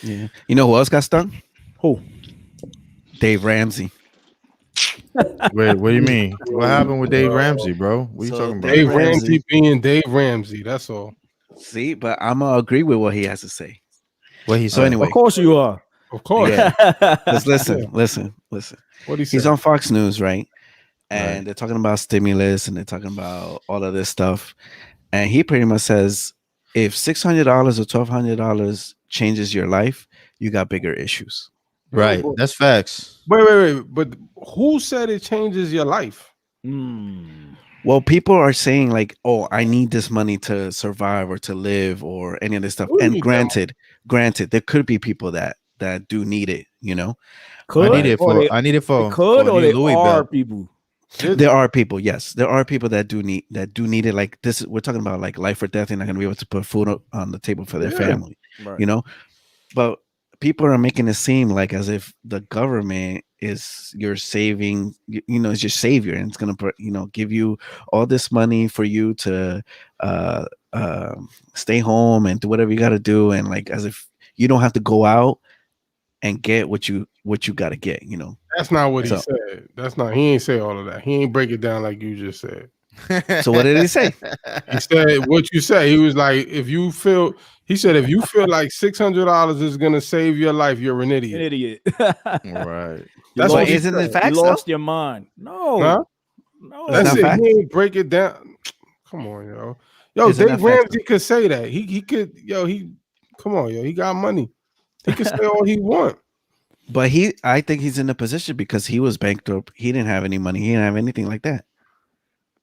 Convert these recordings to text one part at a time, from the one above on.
Yeah. You know who else got stung? Who? Dave Ramsey. Wait, what do you mean? What happened with Dave Uh, Ramsey, bro? What are you So talking about? Dave Dave Ramsey Ramsey. being Dave Ramsey. That's all. See, but I'm gonna agree with what he has to say. What he So said? Of anyway, course you are. Of course. yeah. Because Yeah. listen. What he He's say? on Fox News, right? Right. And they're talking about stimulus and they're talking about all of this stuff. And he pretty much says if $600 or $1,200 changes your life, you got bigger issues. Right. But- That's facts. Wait. But who said it changes your life? Hmm. Well, people are saying like, "Oh, I need this money to survive or to live or any of this stuff." Who And you granted, there could be people that do need it. I need Could it or for they I need it they for could a or new they Louis are belt. people. There are people, yes, there are people that do need it. Like this, we're talking about like life or death. They're not going to be able to put food on the table for their Yeah. family. Right. You know, but people are making it seem like as if the government is your saving, is your savior, and it's gonna, give you all this money for you to uh, uh, stay home and do whatever you got to do, and like as if you don't have to go out and get what you got to get. That's not what he So, said. That's not. He ain't say all of that. He ain't break it down like you just said. so what did he say? He said what you say. He was like, if you feel, he said, if you feel like $600 is gonna save your life, you're an An idiot. idiot. Right. That's But what he isn't it said. facts You though? lost your mind. No. Huh? No. It's That's not it. facts. He ain't break it down. Come on, yo. Isn't that Dave facts, Ramsey could say that. He could, come on, yo. He got money. He could say all he want. But I think he's in a position because he was bankrupt. He didn't have any money. He didn't have anything like that.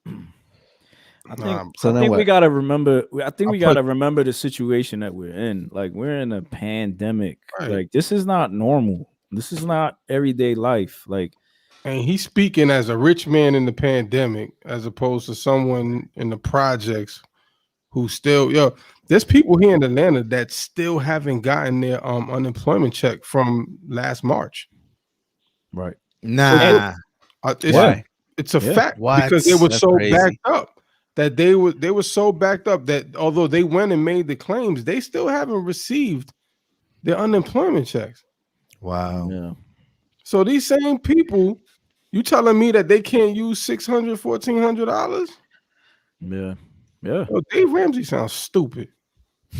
I think Nah, So I then think we what? gotta remember. I think I we put- gotta remember the situation that we're in. Like we're in a pandemic. Right. Like this is not normal. This is not everyday life. Like and he's speaking as a rich man in the pandemic, as opposed to someone in the projects who still, there's people here in Atlanta that still haven't gotten their unemployment check from last March. right. Nah. It's, Why? it's a Yeah. fact What? because they were That's so crazy. backed up that they were so backed up that although they went and made the claims, they still haven't received their unemployment checks. Wow. Yeah. So these same people, you telling me that they can't use $600, $1,400? Yeah. Yeah. Yo, Dave Ramsey sounds stupid.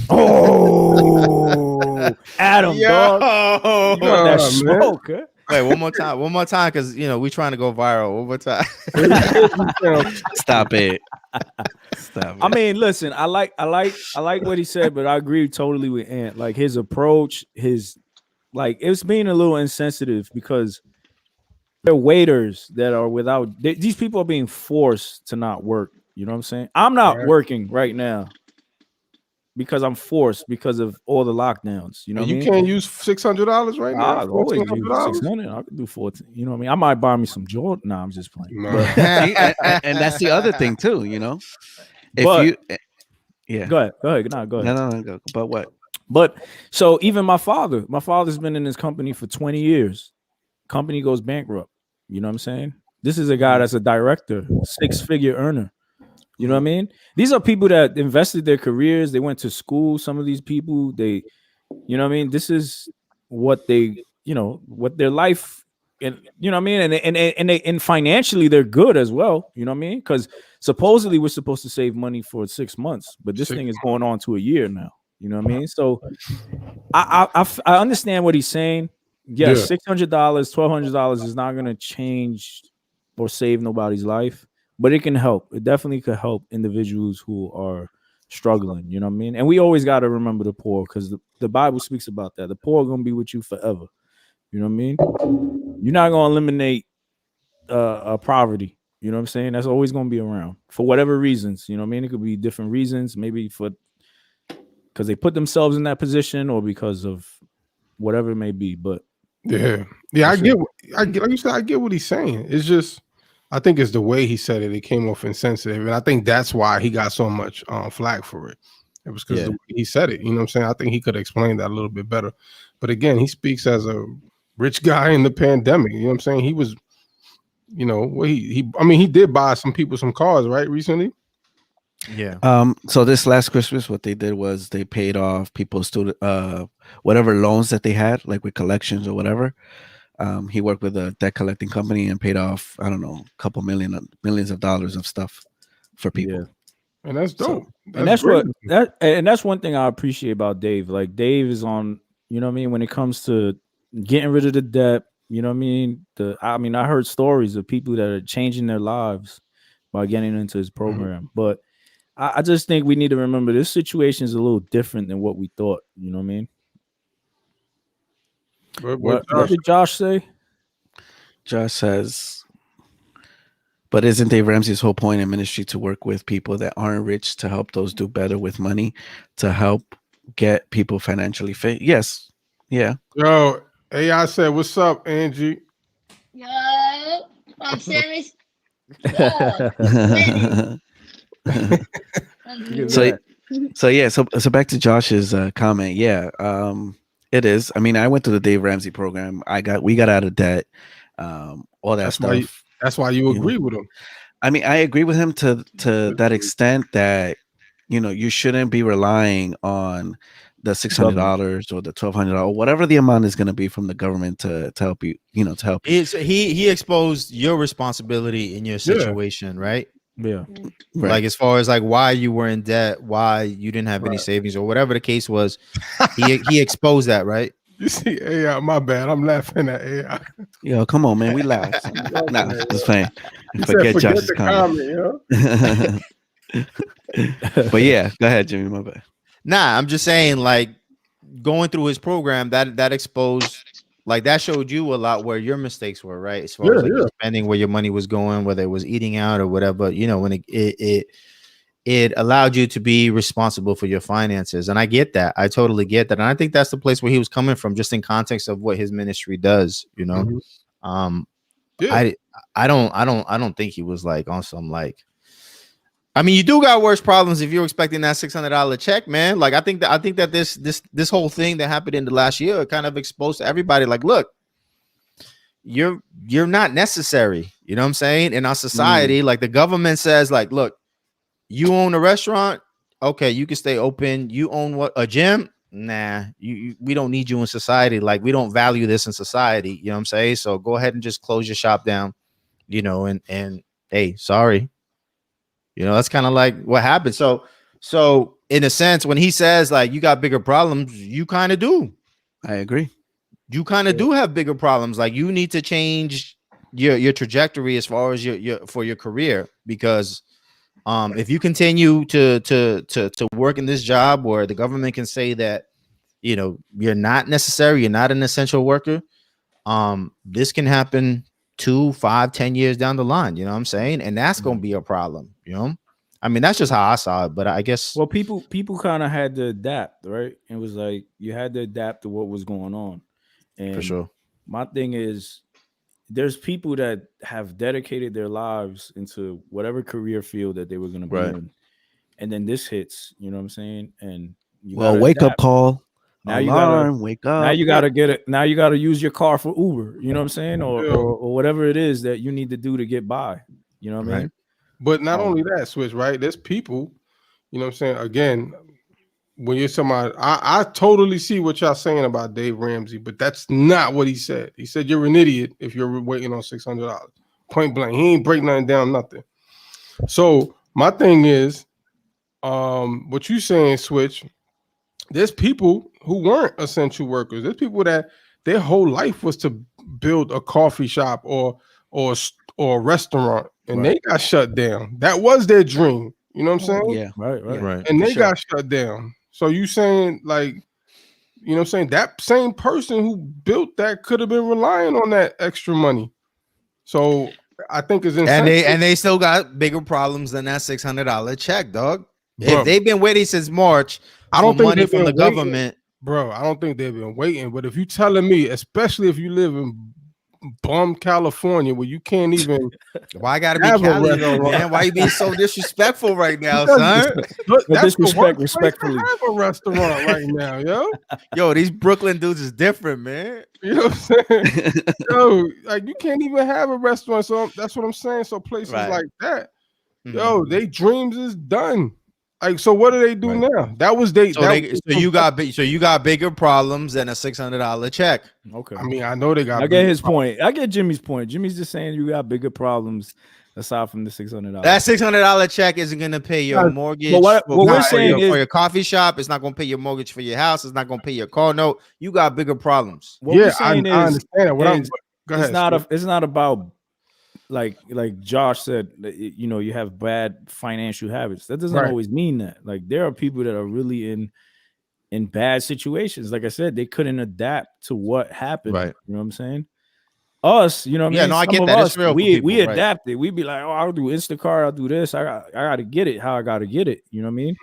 Oh, Adam, dog. You got that man. smoke, huh? Wait, one more time. One more time, because we trying to go viral. One more time. Stop it. Stop it. I mean, listen, I like what he said, but I agree totally with Ant. Like his approach, it's being a little insensitive because they're waiters that are these people are being forced to not work. You know what I'm saying? I'm not Right. working right now because I'm forced because of all the lockdowns. You know what I You mean? can't use $600 right now. I always do $1,400. 600. I could do 14. You know what I mean? I might buy me some Jordan. No, I'm just playing. No. But, See, and that's the other thing too. If But- you, yeah. go ahead. No, go ahead. No, go. But what? But so even my father's been in this company for 20 years. Company goes bankrupt. You know what I'm saying? This is a guy that's a director, 6-figure earner. You know what I mean? These are people that invested their careers. They went to school. Some of these people, you know what I mean? This is what what their life, and you know what I mean? And financially they're good as well. You know what I mean? Because supposedly we're supposed to save money for 6 months, but this thing is going on to a year now. You know what I mean? So I understand what he's saying. Yes, $600, $1,200 is not going to change or save nobody's life, but it can help. It definitely could help individuals who are struggling. You know what I mean? And we always got to remember the poor because the Bible speaks about that. The poor are going to be with you forever. You know what I mean? You're not going to eliminate poverty. You know what I'm saying? That's always going to be around for whatever reasons. You know what I mean? It could be different reasons, maybe because they put themselves in that position or because of whatever it may be. But Yeah. I get like you said, I get what he's saying. It's just I think it's the way he said it. It came off insensitive, and I think that's why he got so much flack for it. It was because the way he said it. You know what I'm saying? I think he could explain that a little bit better. But again, he speaks as a rich guy in the pandemic. You know what I'm saying? He was, he did buy some people some cars, right? Recently. Yeah. So this last Christmas, what they did was they paid off people's student whatever loans that they had, like with collections or whatever. He worked with a debt collecting company and paid off, I don't know, a couple millions of dollars of stuff for people. Yeah. And that's So, dope. And that's great. that's one thing I appreciate about Dave. Like Dave is on, you know what I mean, when it comes to getting rid of the debt, you know what I mean? I heard stories of people that are changing their lives by getting into his program. But I just think we need to remember this situation is a little different than what we thought. You know what I mean? What did Josh say? Josh says, but isn't Dave Ramsey's whole point in ministry to work with people that aren't rich to help those do better with money, to help get people financially fit? Yes. Yeah. Yo, AI said, "What's up, Angie?" Yo, I'm Sammy's. Yo, so back to Josh's comment. Yeah, it is. I mean, I went to the Dave Ramsey program. We got out of debt, all that stuff. That's why you agree with him. I mean, I agree with him to that extent that you shouldn't be relying on the $600 or the $1,200, whatever the amount is going to be from the government to help you. To help you. He exposed your responsibility in your situation, right? Yeah. Right. Like as far as like why you were in debt, why you didn't have any savings, or whatever the case was, he exposed that, right? You see, AI, my bad. I'm laughing at AI. Yo, come on, man. We laugh. Nah, it's fine. Forget Josh's comment. But yeah, go ahead, Jimmy. My bad. Nah, I'm just saying, like going through his program, that exposed, like that showed you a lot where your mistakes were, right? As far as like spending, where your money was going, whether it was eating out or whatever. When it allowed you to be responsible for your finances. And I get that. I totally get that. And I think that's the place where he was coming from, just in context of what his ministry does, I don't think he was like on some like, I mean, you do got worse problems if you're expecting that $600 check, man. Like, I think that this whole thing that happened in the last year kind of exposed to everybody. Like, look, you're not necessary. You know what I'm saying? In our society, like the government says, like, look, you own a restaurant, okay, you can stay open. You own a gym? Nah, we don't need you in society. Like, we don't value this in society. You know what I'm saying? So go ahead and just close your shop down. And hey, sorry. That's kind of like what happened. So in a sense, when he says like you got bigger problems, you kind of do. I agree. You kind of do have bigger problems. Like you need to change your trajectory as far as your career, because if you continue to work in this job where the government can say that you're not necessary, you're not an essential worker, this can happen 2, 5, 10 years down the line, you know what I'm saying? And that's going to be a problem, I mean, that's just how I saw it, but I guess. Well, people kind of had to adapt, right? It was like you had to adapt to what was going on. And for sure. My thing is, there's people that have dedicated their lives into whatever career field that they were going to be in. And then this hits, you know what I'm saying? And wake up call. Now Wake up. Now you gotta get it. Now you gotta use your car for Uber. You know what I'm saying, or whatever it is that you need to do to get by. You know what I mean? But not only that, Switch. Right? There's people. You know what I'm saying? Again, when you're somebody, I totally see what y'all saying about Dave Ramsey, but that's not what he said. He said you're an idiot if you're waiting on $600. Point blank. He ain't break nothing down, nothing. So my thing is, what you saying, Switch? There's people who weren't essential workers. There's people that their whole life was to build a coffee shop or a restaurant, and they got shut down. That was their dream. You know what I'm saying? Yeah, right. And they got shut down. So you saying like, you know what I'm saying? That same person who built that could have been relying on that extra money. So I think it's and they still got bigger problems than that $600 check, dog. Bro, if they've been waiting since March, I don't think money from the government, bro. I don't think they've been waiting. But if you telling me, especially if you live in bum California, where you can't even, why I gotta be Cali though, man? Why you being so disrespectful right now, son? That's respectfully. Have a restaurant right now, yo. These Brooklyn dudes is different, man. You know what I'm saying? Yo, like you can't even have a restaurant. So that's what I'm saying. So places like that, Yo, they dreams is done. Like, so what do they do now? That was they. So you got bigger problems than a $600 check. Okay. I mean, I know they got. I get his point. I get Jimmy's point. Jimmy's just saying you got bigger problems aside from the $600. That $600 check isn't gonna pay your mortgage. What we're saying is for your coffee shop. It's not gonna pay your mortgage for your house. It's not gonna pay your car note. You got bigger problems. What we're saying I understand. What I'm. Go ahead. It's not about like Josh said. You know, you have bad financial habits. That doesn't always mean that. Like there are people that are really in bad situations. Like I said, they couldn't adapt to what happened. Right. You know what I'm saying? Us, you know what I mean? No, I get Some that. of It's real. We adapted. We'd be like, oh, I'll do Instacart, I'll do this. I got to get it how I got to get it. You know what I mean?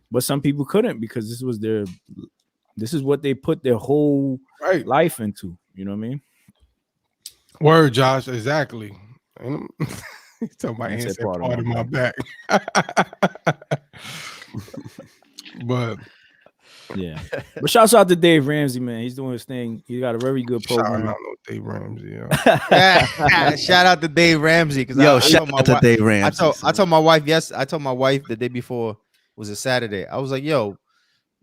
But some people couldn't because this is what they put their whole life into. You know what I mean? Word, Josh. Exactly. He's talking about That's answer part of my back. But yeah. But shouts out to Dave Ramsey, man. He's doing his thing. He got a very good program. Shout out to Dave Ramsey. Yo. Shout out to Dave Ramsey because shout out to Dave Ramsey. I told my wife I told my wife the day before was a Saturday. I was like, yo,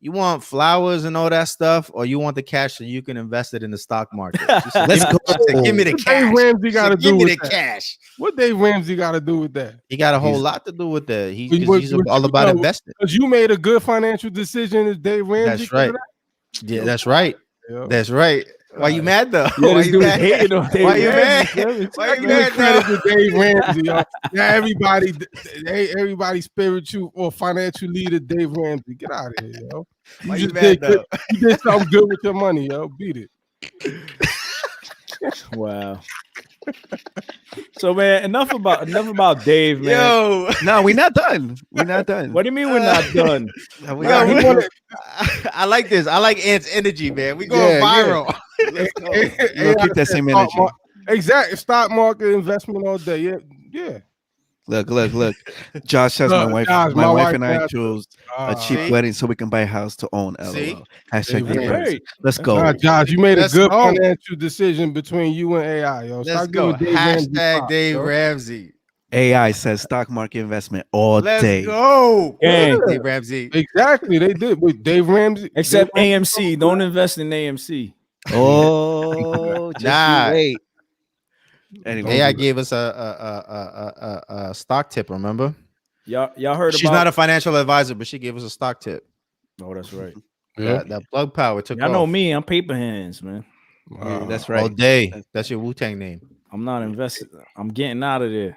you want flowers and all that stuff, or you want the cash so you can invest it in the stock market? Said, Let's go. Give me the cash. Dave Ramsey got to do with that. Cash. What Dave Ramsey got to do with that? He got a whole lot to do with that. He's all about investing. Because you made a good financial decision as Dave Ramsey. That's right. Yeah, that's right. Yeah. That's right. Why you mad though? Yeah, Why you mad? Why you mad? Why you mad Credit though? to Dave Ramsey. Yo. Now everybody spiritual or financial leader Dave Ramsey. Get out of here, yo. Why you mad though? You did something good with your money, yo. Beat it. Wow. So man, enough about Dave, man. Yo, No, we're not done. We're not done. What do you mean we're not done? I like this. I like Ant's energy, man. We going viral. We'll keep that same energy. Exactly. Stock market investment all day. Yeah. Look. Josh says Look, my Josh, wife my and I wife chose a cheap See? wedding so we can buy a house to own. See? LOL. Hashtag Hey, Dave man. Ramsey. Let's go. Nah, Josh, you made Let's a good go. financial decision between you and AI, yo. Let's Stop go. giving Dave Ramsey Hashtag props, Dave yo. Ramsey. AI says stock market investment all Let's day. go. Gang. Dave Ramsey. Exactly, they did with Dave Ramsey. Except Dave Ramsey. AMC. Don't invest in AMC. Oh, just Nah. you wait. Anyway, AI gave us a stock tip. Remember? Y'all heard She's about not a financial advisor, but she gave us a stock tip. Oh, that's right. Yeah. That plug power took Y'all know off. me, I'm paper hands, man. yeah, that's All right. day. That's your Wu-Tang name. I'm not invested. I'm getting out of there.